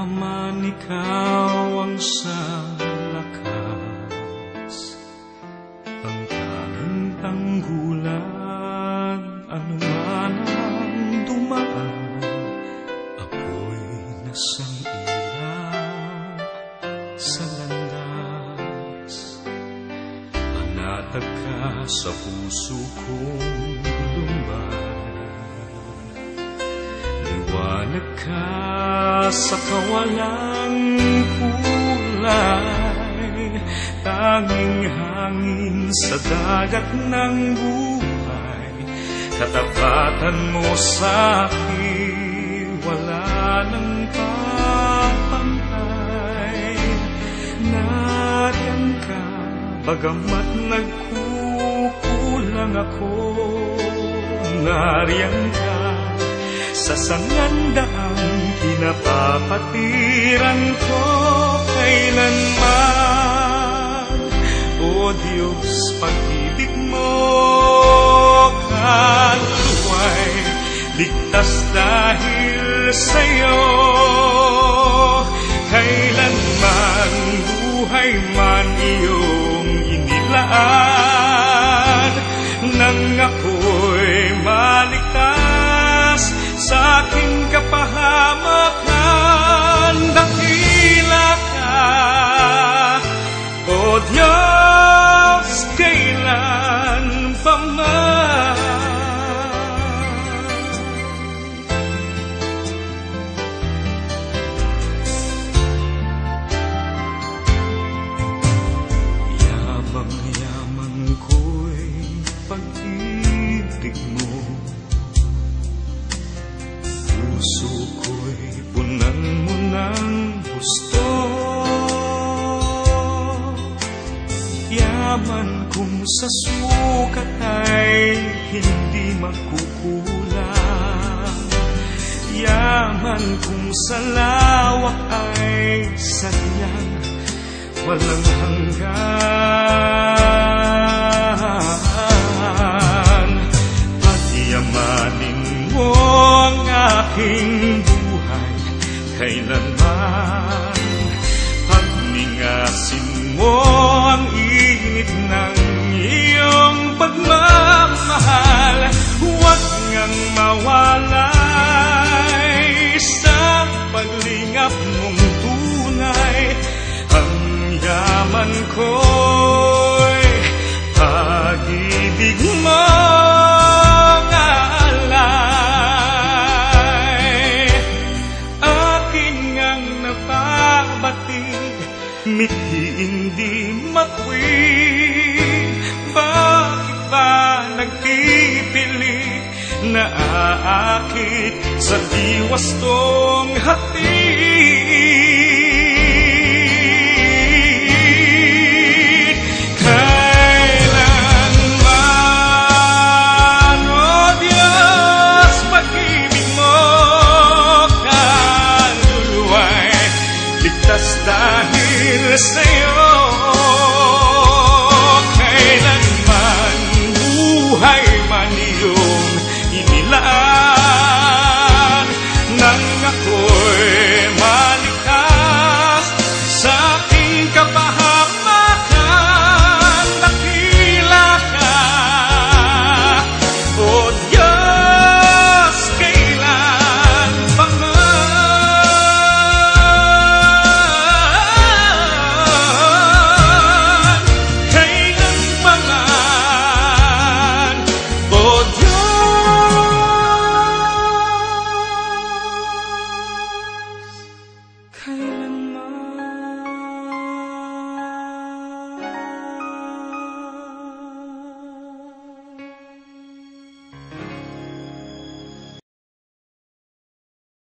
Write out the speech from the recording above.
man ikaw ang siyang lakas, ang tanging tanggulan, anuman ang dumaan. Ako'y nasang ilaw sa landas, panatag ka sa puso kong lumbay. Liwanag ka sa kawalang kulay, tanging hangin sa dagat ng buhay. Katapatan mo sa akin, wala nang kapantay. Nariyan ka, bagamat nagkukulang ako. Nariyan ka sa sangandaang kinapapatiran ko kailanman. O Diyos, pag-ibig mo kaluluwa'y ligtas dahil sa'yo. Kailanman buhay man iyong inilaan, nang ako'y maligtas sa aking kapahamakan. Dakila ka, O Diyos, kailan pa man. Yamang-yamang ko'y pag-ibig mo, puso ko'y punan mo ng gusto. Yaman kung sa sukat ay hindi makukulang, yaman kung sa lawak ay sadyang walang hanggan. Pagyamanin mo ang aking buhay kailanman, pagningasin mo ang init ng iyong pagmamahal. Huwag ngang mawalay sa paglingap mong tunay. Ang yaman ko'y pag-ibig mo alay. Akin ngang napabatid, mithi hindi matwid. Bakit ba nagpipilit na aakit sa diwastong hatid? Kailanman, O Diyos, pag-ibig mo kaluluwa'y ligtas dahil sa'yo. Kailanman buhay man iyong inilaan, nang ako'y maligtas sa aking kapahamakan. Dakila ka, O Diyos, kailan pa man. Kailan pa man, O Diyos, kailan